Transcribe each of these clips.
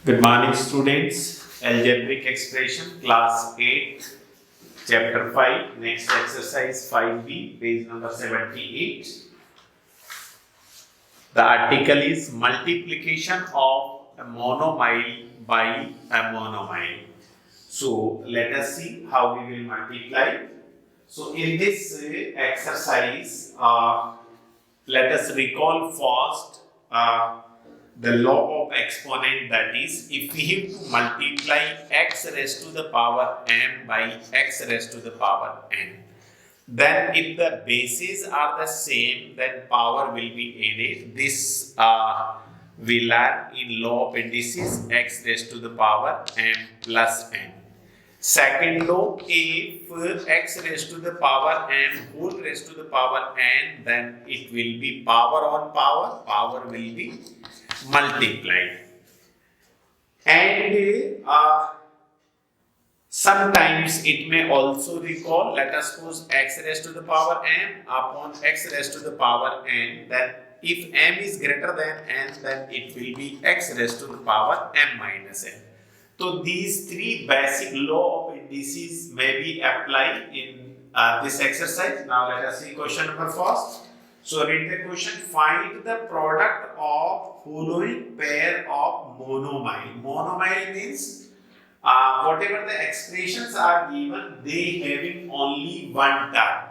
Good morning, students. Algebraic expression, class 8, chapter 5, next exercise 5b, page number 78. The article is multiplication of a monomile by a monomile. So, let us see how we will multiply. So, in this exercise, let us recall first the law of exponent, that is, if we have to multiply x raised to the power m by x raised to the power n, then if the bases are the same, then power will be added. This we learn in law of indices, x raised to the power m plus n. Second law, if x raised to the power m whole raised to the power n, then it will be power on power, power will be multiplied. And sometimes it may also recall, let us suppose x raised to the power m upon x raised to the power n, then if m is greater than n, then it will be x raised to the power m minus n. So these three basic law of indices may be applied in this exercise. Now let us see question number first. So read the question. Find the product of following pair of monomile. Monomile means whatever the expressions are given, they having only one term.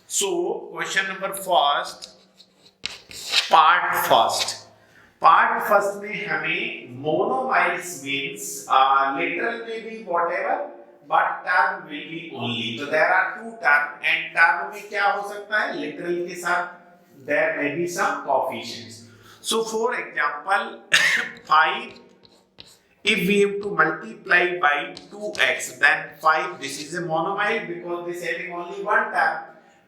So question number first, part first. Part first में हमें monomials means literal में भी whatever but term will be only. तो there are two term and term में क्या हो सकता है, लिटरल के साथ there may be some coefficients. So for example 5, if we have to multiply by 2x, then 5, this is a monomile because this having only one term,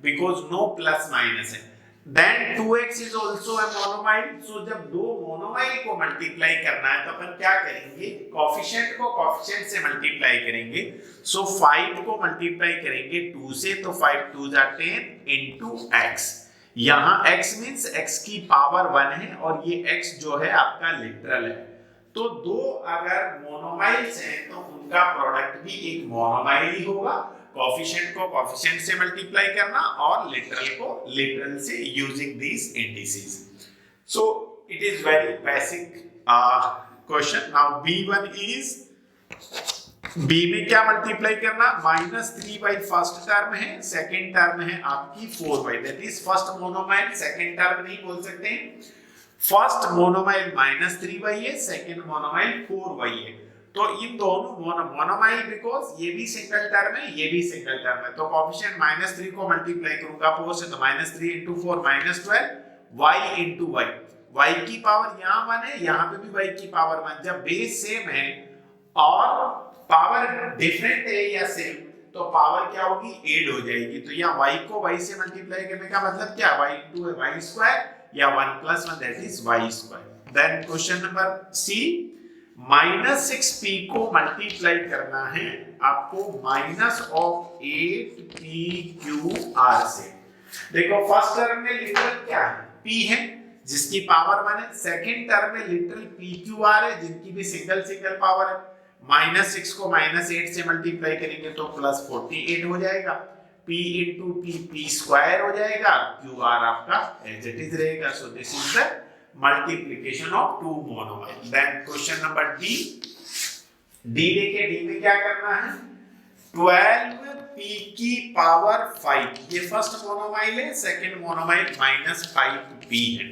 because no plus minus है. Then 2x is also a monomile. So जब दो मोनोमाइल को multiply करना है तो अपन क्या करेंगे, coefficient को कोफिशिएंट से मल्टीप्लाई करेंगे. सो 5 को मल्टीप्लाई करेंगे 2 से, तो 5 2 जा 10 into x. यहाँ x मींस x की पावर 1 है और ये x जो है आपका लिटरल है. तो दो अगर मोनोमाइल्स हैं तो उनका प्रोडक्ट भी एक मोनोमाइल ही होगा. कोफिशिएंट को कोफिशिएंट से मल्टीप्लाई करना और लिटरल को लिटरल से using these indices. So it is very basic question. Now b1 is, b में क्या मल्टीप्लाई करना, -3 बाई फर्स्ट टर्म है, सेकंड टर्म है आपकी 4 by, that is first monomial. Second term नहीं बोल सकते, फर्स्ट मोनोमाइल -3 बाई है, सेकंड मोनोमाइल 4 बाई है. तो इन दोनों मोनोमाइल बिकॉज ये भी सिंगल टर्म है, ये भी सिंगल टर्म है, तो कोएफिशिएंट -3 को मल्टीप्लाई करूंगा 4 से, तो -3 into 4 -12 y into y. y की पावर यहाँ 1 है, यहाँ पे भी y की पावर 1. जब बेस सेम है और पावर डिफरेंट है या सेम, तो पावर क्या होगी, ऐड हो जाएगी. तो यहाँ y को y से मल्टीप्लाई करने का मतलब क्या, y into y square या 1 + 1 that is y square. Then question number C, -6p को मल्टीप्लाई करना है आपको -8pqr से. देखो फर्स्ट टर्म में लिटरल क्या है, p है जिसकी पावर 1 है. सेकंड टर्म में लिटरल pqr है जिनकी भी सिंगल पावर है. -6 को -8 से मल्टीप्लाई करेंगे तो +48 हो जाएगा. p into p स्क्वायर हो जाएगा, qr आपका एज इट इज रहेगा. सो this is the multiplication of two monomile. Then question number D. D देखिए, D में क्या करना है, 12p की पावर 5. ये फर्स्ट मोनोमाइल है, सेकंड मोनोमाइल -5p है.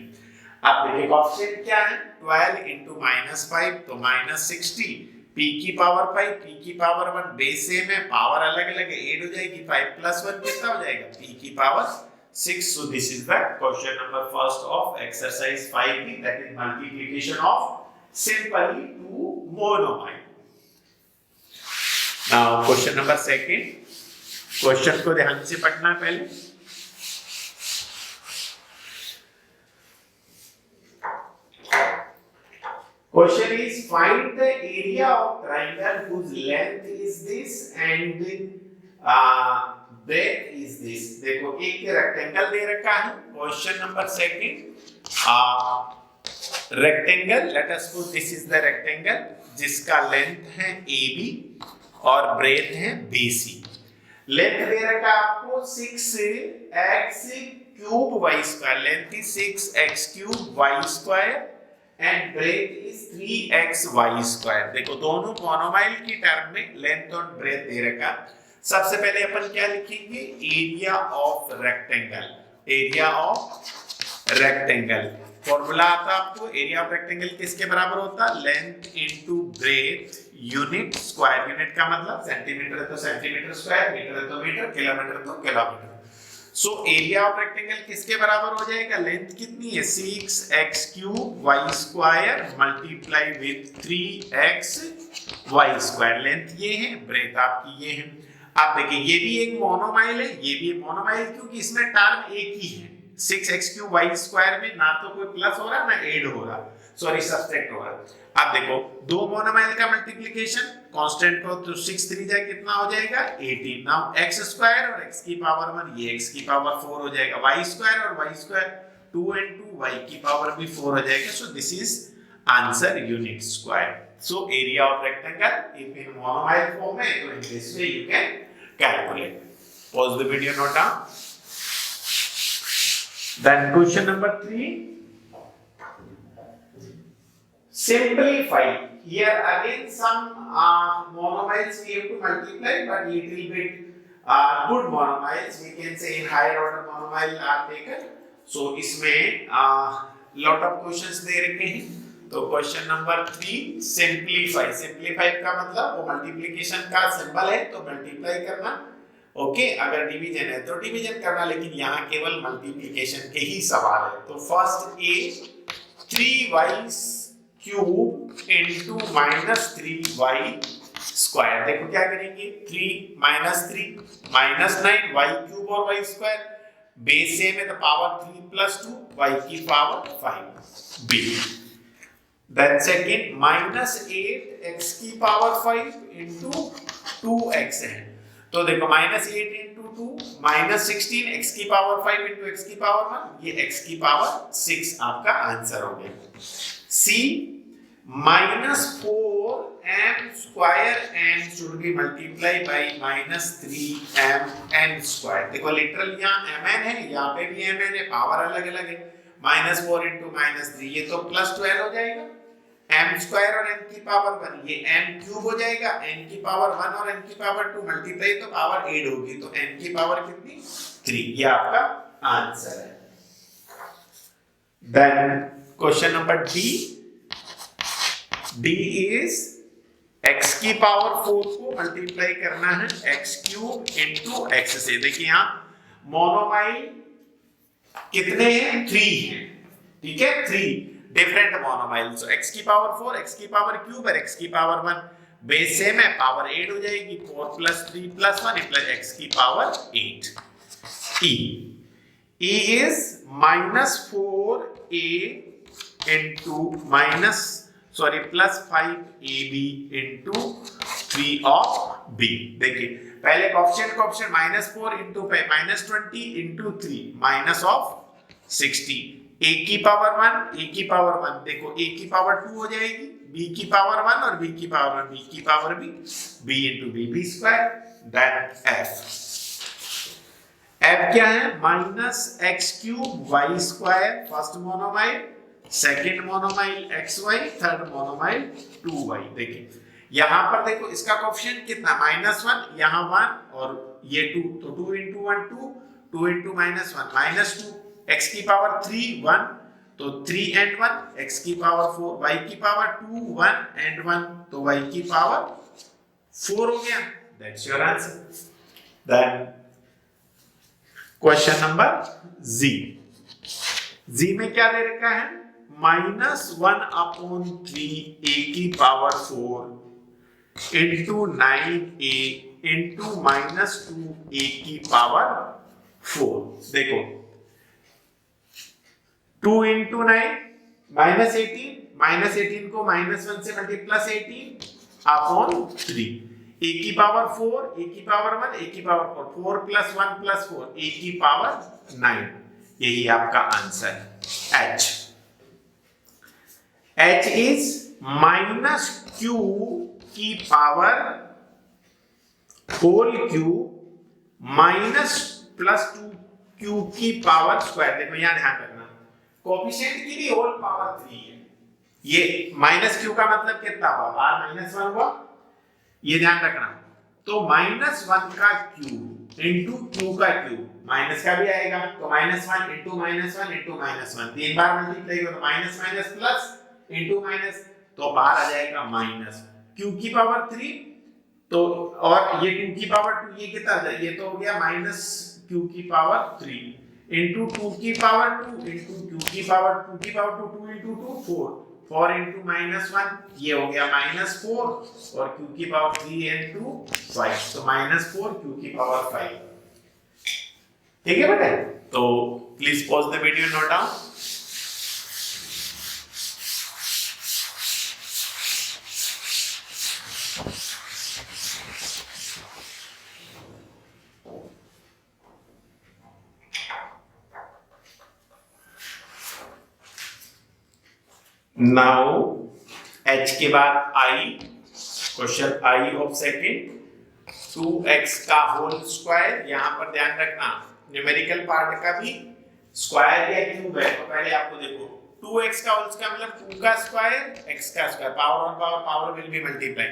अब देखिए कोएफिशिएंट क्या है, 12 into -5 तो -60. p की पावर 5, p की पावर 1, बेस सेम है, पावर अलग अलग है, ऐड हो जाएगी. 5 + 1 कितना हो जाएगा, p की power 6. So this is the question number first of exercise 5b, that is multiplication of simply two monomile. Now question number second. Question को ध्यान से पढ़ना पहले. Question is, find the area of triangle whose length is this and breadth is this. देखो एक rectangle दे रखा है. Question number second, rectangle, let us put this is the rectangle जिसका लेंथ है AB और ब्रेथ है BC। लेंथ दे रखा आपको 6x cube y square, length is 6x cube y square and breadth is 3xy square. देखो दोनों मोनोमाइल की टर्म में लेंथ और ब्रेथ दे रखा। सबसे पहले अपन क्या लिखेंगे, area of rectangle, area of rectangle. Formula आता आपको, एरिया ऑफ रेक्टेंगल किसके बराबर होता, length into breadth unit square, unit का मतलब सेंटीमीटर है तो सेंटीमीटर स्क्वायर, मीटर है तो मीटर, किलोमीटर तो kilometre. So area of rectangle किसके बराबर हो जाएगा, लेंथ कितनी है 6x cube y square multiply with 3xy square. Length ये है, ब्रेथ आपकी ये है। आप देखिए ये भी एक मोनोमाइल है, ये भी एक मोनोमाइल, क्योंकि इसमें टर्म एक ही है। 6x क्यूब y स्क्वायर में ना तो कोई प्लस हो रहा ना ऐड हो रहा, सॉरी सब्ट्रैक्ट हो रहा। आप देखो दो मोनोमाइल का मल्टीप्लिकेशन, कांस्टेंट को तो 6 3 जाए कितना हो जाएगा 18। नाउ x स्क्वायर और x की पावर 1, ये x की पावर 4 हो जाएगा, y स्क्वायर और y स्क्वायर 2 into y की पावर भी 4 हो जाएगा। So this is answer unit square. So area of rectangle if in monomial form है तो in this way you can calculate. Pause the video, note down. Then question number 3, simplify. Here again some monomials we have to multiply, but little bit good monomials, we can say in higher order monomile are taken. So इसमें lot of questions दे रखे हैं। तो question number 3 simplify, simplify का मतलब वो multiplication का symbol है तो मल्टीप्लाई करना, ओके अगर डिवीजन है तो डिवीजन करना, लेकिन यहाँ केवल मल्टीप्लिकेशन के ही सवाल है। तो first A 3y cube into -3y square. देखो क्या करेंगे, 3 -3 -9 y क्यूब और y स्क्वायर, बेस सेम है तो पावर 3 + 2 y की power 5 b। Then second -8 x की पावर 5 इनटू 2x है। तो देखो -8 into 2 -16 x की पावर 5 into x की पावर 1, ये x की पावर 6 आपका आंसर हो गया। C -4m square n should be multiplied by -3mn square। देखो लिटरल यहाँ mn है, यहाँ पे भी mn है, पावर अलग अलग है। -4 into -3 ये तो +12 हो जाएगा, m स्क्वायर और n की पावर 1 ये m क्यूब हो जाएगा, n की पावर 1 और n की पावर 2 मल्टीप्लाई तो पावर 8 होगी, तो n की पावर कितनी 3, ये आपका आंसर है। Then question number D is x की पावर 4 को मल्टीप्लाई करना है x क्यूब इनटू x से। देखिए यहाँ मोनोमाइल कितने हैं, 3 हैं, ठीक है 3 डिफरेंट मोनोमाइल। सो x की पावर 4, x की पावर क्यूब और x की पावर 1, बेस सेम है, पावर 8 हो जाएगी, 4 + 3 + 1 प्लस x की power 8। E is -4a into +5ab into 3 of b। देखिए पहले ऑप्शन को ऑप्शन -4 into -20 into 3 -60, a की पावर 1, a की पावर 1, देखो a की पावर 2 हो जाएगी, b की पावर 1 और b की पावर 1, b की power b, b into b square. That f क्या है, -x³ y square first monomial, second monomial xy, third monomial 2y। देखिए यहां पर देखो इसका कोएफिशिएंट कितना -1, यहां 1 और ये 2, तो 2 into 1 2, 2 into -1 -2, x की पावर 3 1, तो 3 and 1, x की पावर 4, y की पावर 2 1 and 1, तो y की पावर 4 हो गया। That's your answer. Then question number G में क्या दे रखा है, -1/3 a की power 4 into 9a into -2a की पावर 4। देखो 2 into 9 -18 को -1 से मल्टीप्लस 18 अपॉन 3, a की पावर 4, a की पावर 1, a की पावर 4, 4 + 1 + 4, a की पावर 9, यही आपका आंसर है H। h is minus q की power whole cube minus plus 2q की पावर स्क्वायर। देखो यहां ध्यान रखना, कोएफिशिएंट की भी होल पावर 3 है। ये माइनस q का मतलब कितना हुआ, r -1 हुआ, ये ध्यान रखना। तो -1 का क्यूब इंटू q का क्यूब, माइनस का भी आएगा तो -1 इंटू -1 इंटू -1, 3 बार मल्टीप्लाई करो तो minus minus plus into minus, तो बाहर आ जाएगा माइनस q की पावर 3, तो और ये 2 की पावर 2, ये कितना आ जाएगा, ये तो हो गया माइनस q की पावर 3 इंटू 2 की पावर 2 इंटू q की पावर 2 की पावर 2, 2 इंटू 2 4, 4 इंटू -1, ये हो गया -4 और q की पावर 3 इंटू 5, तो -4 q की पावर 5। ठीक है बेटा, तो please pause the video, note down. Now h के बाद i, question i of second, 2x का होल स्क्वायर। यहां पर ध्यान रखना न्यूमेरिकल पार्ट का भी स्क्वायर या क्यूब है, तो पहले आपको देखो 2x का होल स्क्वायर मतलब 2 का स्क्वायर x का square, power on power, power will be multiply,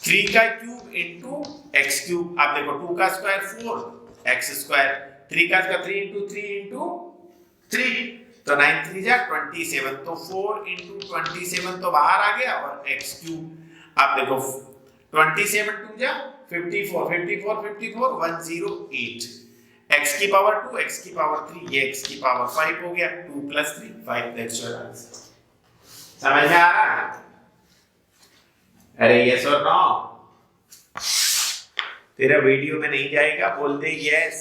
3 का क्यूब इनटू x क्यूब। आप देखो 2 का स्क्वायर 4 x स्क्वायर, 3 का स्क्वायर 3 इनटू 3 इनटू 3, तो 9 3 जा 27, तो 4 इंटू 27 तो बाहर आ गया और x क्यूब। आप देखो 27 2 जा 54, 54 54 108, x की पावर 2 x की पावर 3, ये x की पावर 5 हो गया, 2 + 3 5, दैट्स योर आंसर। समझ में आ रहा है? अरे यस और नो? तेरा वीडियो में नहीं जाएगा, बोल दे yes.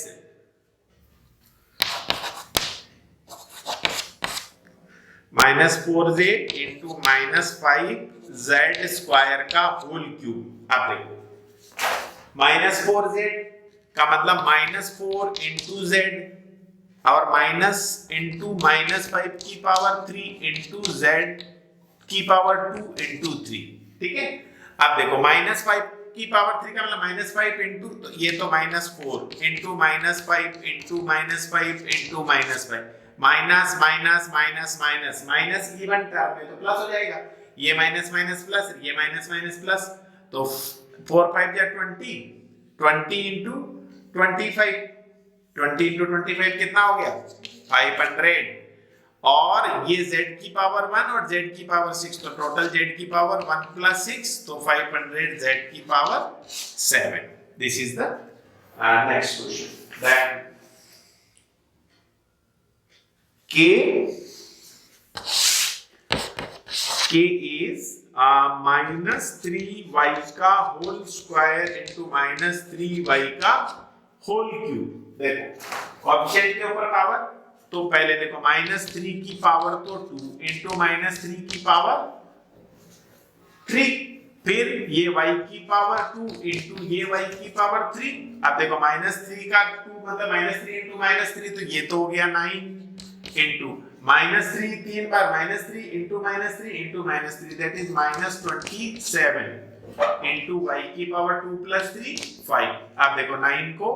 -4z into -5z square का होल क्यूब। अब देखो -4z का मतलब -4 इंटू z और माइनस इंटू -5 की पावर 3 इंटू z की पावर 2 इंटू 3। ठीक है, अब देखो -5 की पावर 3 का मतलब -5 इंटू, तो ये तो -4 into -5 into -5 into -5, minus minus minus minus minus, even term में तो प्लस हो जाएगा, ये माइनस माइनस प्लस, ये माइनस माइनस प्लस, तो 4 5 या 20, 20 इंटू 25, 20 इंटू 25 कितना हो गया 500, और ये z की पावर 1 और z की पावर 6, तो टोटल z की पावर 1 + 6, तो 500 z की power 7। This is the next question, that k is -3y का होल स्क्वायर इंटू -3y का होल क्यूब। देखो कोएफिशिएंट के ऊपर पावर, तो पहले देखो -3 की पावर तो 2 इंटू -3 की पावर 3, फिर ये y की पावर 2 इंटू ये y की पावर 3। अब देखो -3 का 2 मतलब -3 इंटू -3, तो ये तो हो गया 9 into -3 3 bar -3 into -3 into -3, that is -27 into y की पावर 2 + 3 5। अब देखो 9 को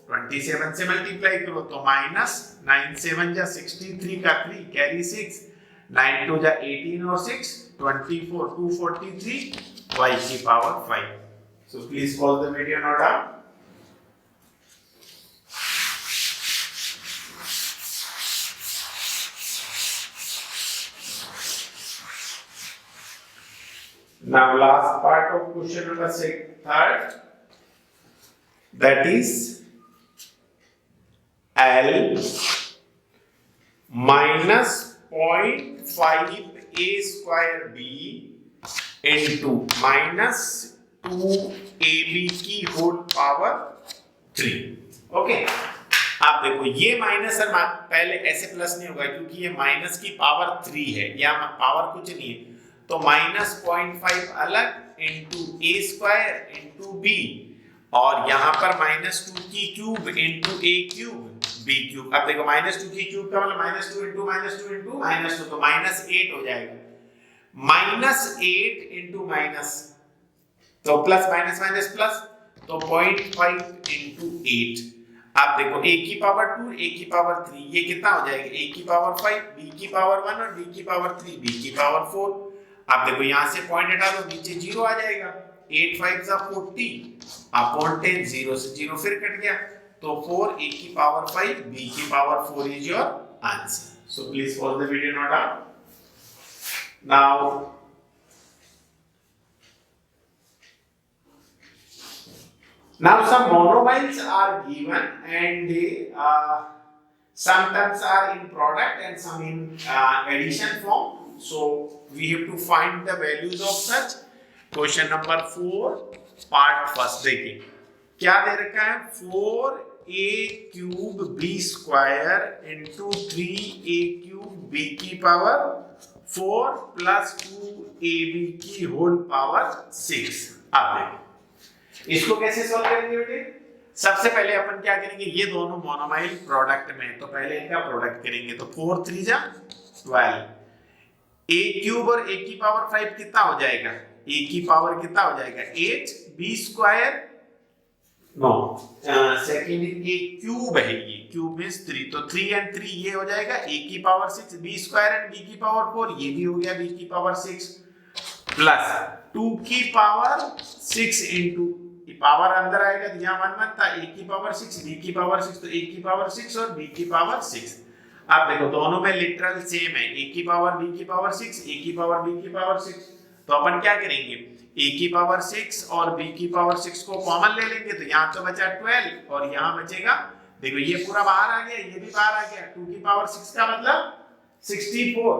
27 से मल्टीप्लाई करो तो -9 7 जा 63 का 3 कैरी 6, 9 2 जा 18 और 6 24, 243 y की power 5। So please pause the video, note down. Now last part of question number 3rd, that is L minus 0.5 a square b into minus 2ab की होल पावर 3। ओके, आप देखो ये माइनस है, पहले ऐसे प्लस नहीं होगा क्योंकि ये माइनस की पावर 3 है, यहाँ पावर कुछ नहीं है, तो -0.5 अलग into a square into b, और यहाँ पर -2 की cube into a cube b cube. अब देखो -2 की क्यूब का मतलब -2 इंटू -2 इंटू -2, तो -8 हो जाएगा, -8 इंटू माइनस, तो प्लस माइनस माइनस प्लस, तो 0.5 इंटू 8। आप देखो a की पावर 2, a की पावर 3, ये कितना हो जाएगा? a की पावर 5, b की पावर 1 और d की पावर 3, b की पावर 4। आप देखो यहाँ से पॉइंट हटा दो, नीचे 0 आ जाएगा। 8 5 जा 40 अपॉन 10, 0 से 0 फिर कट गया, तो 4 a की पावर 5, b की power 4 is your answer. So please pause the video, note down. Now some monomials are given and they some terms are in product and some in addition form. So we have to find the values of such. Question number 4 part first देखिए क्या दे रखा है? 4a cube b square into 3a cube b की power 4 plus 2ab की whole power 6। अब देखो इसको कैसे सॉल्व करेंगे बेटे? सबसे पहले अपन क्या करेंगे, ये दोनों मोनोमाइल प्रोडक्ट में, तो पहले इनका प्रोडक्ट करेंगे। तो 4 3 जा 12, a क्यूब और a की पावर 5 कितना हो जाएगा? a की पावर कितना हो जाएगा? 8 b square, no second a cube है, ये क्यूब मींस 3, तो 3 and 3 ये हो जाएगा a की power 6, b square and b की पावर 4 ये भी हो गया b की पावर 6, प्लस 2 की पावर 6 इंटू पावर अंदर आएगा तो यहाँ 1 1 था, a की पावर 6 b की पावर 6, तो a की पावर 6 और b की पावर 6। अब देखो दोनों में लिटरल सेम है, a की पावर b की पावर 6, a की पावर b की पावर 6, तो अपन क्या करेंगे, a की पावर 6 और b की पावर 6 को कॉमन ले लेंगे, तो यहाँ तो बचा 12 और यहाँ बचेगा, देखो ये पूरा बाहर आ गया, ये भी बाहर आ गया, 2 की पावर 6 का मतलब 64,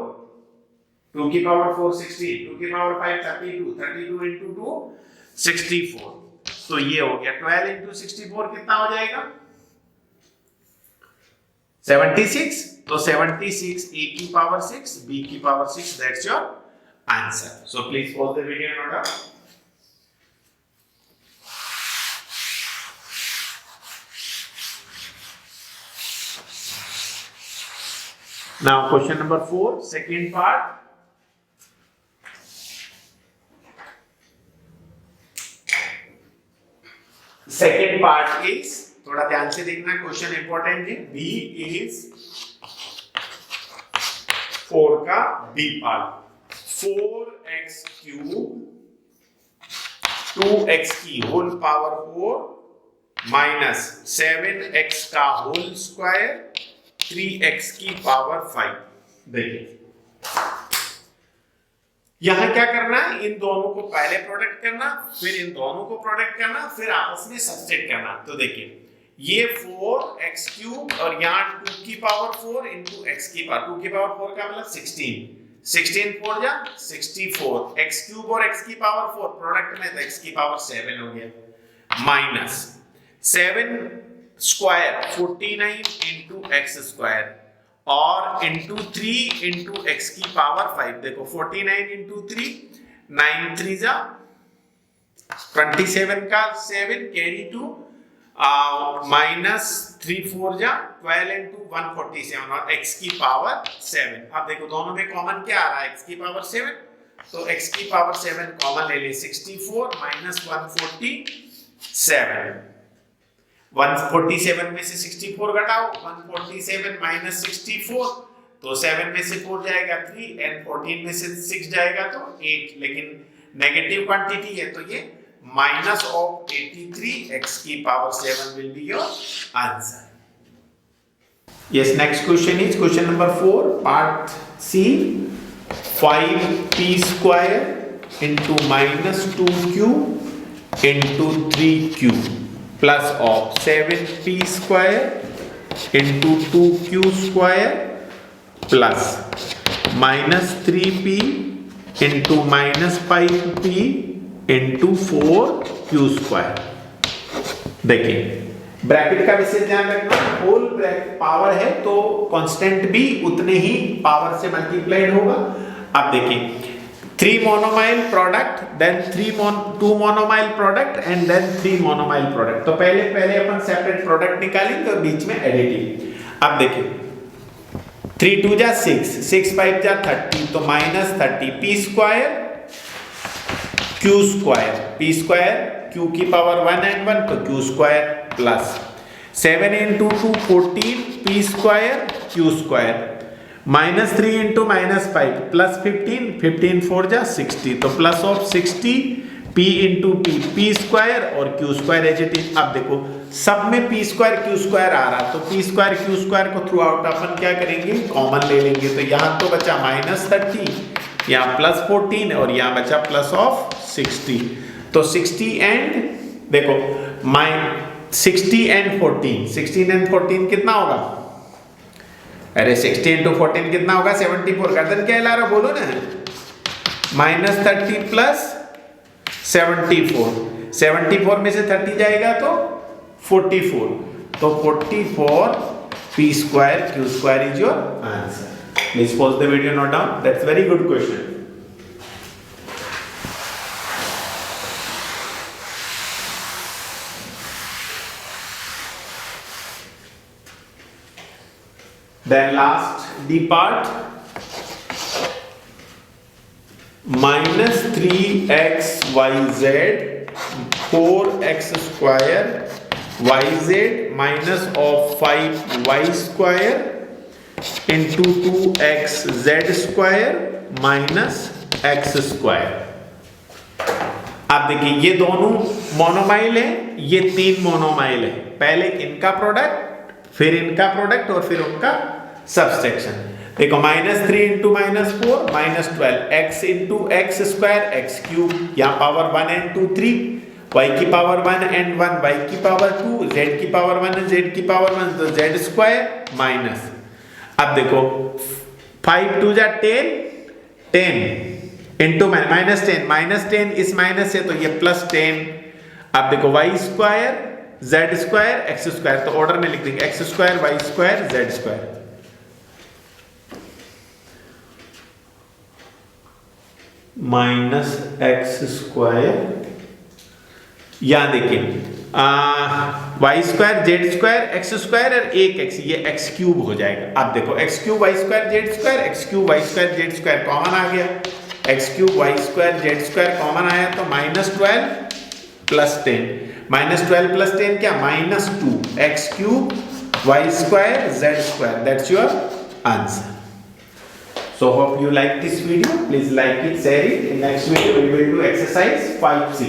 2 की पावर 4 16, 2 की पावर 5 32, 32 into 2 64, तो ये हो गया 12 into 64 कितना हो जाएगा? 76, तो 76 a की पावर 6 b की power 6, that's your answer. So please pause the video, note down. Now question number 4, second part. Second part is, थोड़ा ध्यान से देखना, क्वेश्चन इंपॉर्टेंट है। b is 4 का b part, 4x cube 2x की whole power 4 minus 7x का whole square 3x की power 5। देखिए यहां क्या करना है, इन दोनों को पहले प्रोडक्ट करना, फिर इन दोनों को प्रोडक्ट करना, फिर आपस में सब्सट्रैक्ट करना। तो देखिए ये 4x क्यूब और यहाँ 2 की पावर 4 इंटू x की पावर 2 की पावर 4 का मतलब 16, 16 4 जा 64, x क्यूब और x की पावर 4 प्रोडक्ट में, तो x की पावर 7 हो गया, minus 7 square 49 into x square और इंटू 3 इंटू x की पावर 5। देखो 49 इंटू 3, 9 3 जा 27 का 7 कैरी टू माइनस 3 4 जा 12 इंटू 147 और x की पावर 7। अब देखो दोनों में कॉमन क्या आ रहा है, x की पावर 7, तो x की पावर 7 कॉमन ले ले, 64 माइनस 147, 147 में से 64 घटाओ, 147 माइनस 64, तो 7 में से 4 जाएगा 3 एंड 14 में से 6 जाएगा तो 8, लेकिन नेगेटिव क्वांटिटी है तो ये माइनस ऑफ 83, x की power 7 will be your answer. Yes, next question is question number 4 part C, 5p square into minus 2q into 3q plus of 7p square into 2q square plus minus 3p into minus 5p into 4q square। देखिए bracket का विशेष ध्यान रखना, whole power है तो constant भी उतने ही power से multiplied होगा। अब देखिए 3 monomial product, then 2 monomial product and then 3 monomial product. तो पहले अपन सेपरेट प्रोडक्ट निकालेंगे और बीच में एडिटिव। अब देखिए 3 2 जा 6, 6 5 जा 30, तो minus 30 P square Q square, P square Q की पावर 1 and 1 तो Q square plus 7 into 2 14 P square Q square minus 3 into minus 5 plus 15, 15 4 जा 60, तो plus of 60 p into P square और Q square as it is. अब देखो सब में P square Q square आ रहा, तो पी स्क्वायर क्यू स्क्वायर को थ्रू आउट अपन क्या करेंगे, कॉमन ले लेंगे। तो यहाँ तो बचा माइनस 30, यहाँ प्लस 14 और यहाँ बचा प्लस ऑफ 60। तो 60 एंड देखो 60 एंड 14, 16 एंड 14 कितना होगा, अरे 60 इंटू 14 कितना होगा 74, गर्दन क्या हिला रहा बोलो ना, माइनस 30 प्लस 74, 74 में से 30 जाएगा तो 44, तो 44 P square Q square is your answer. Please pause the video, note down, that's very good question. Then last D part, minus 3xyz 4x square yz minus of 5y square into 2xz square minus x square। अब देखिए ये दोनों मोनोमाइल है, ये तीन मोनोमाइल है, पहले इनका प्रोडक्ट फिर इनका प्रोडक्ट और फिर उनका सबसेक्शन। देखो minus 3 into minus 4 minus 12 x into x square X cube, यहाँ पावर 1 and 2 3, वाई की पावर 1 and 1 वाई की पावर 2, जेड की पावर 1 and जेड की पावर 1 तो जेड स्क्वायर माइनस। अब देखो 5 2 जा 10, 10 इंटू माइनस 10, माइनस 10 इस माइनस से तो ये प्लस 10। अब देखो Y square Z square X square, तो ऑर्डर में लिख देंगे X square Y square Z square minus X square, यहां देखिए Y square Z square X square और एक एक्स, ये एक्स क्यूब हो जाएगा। अब देखो X cube Y square Z square, X cube Y square Z square common आ गया, X cube Y square Z square common आया, तो माइनस 12 प्लस 10, माइनस 12 प्लस 10 क्या minus 2 X cube Y square Z square, that's your answer. So hope you like this video. Please like it, share it. In next video we will do exercise 5C.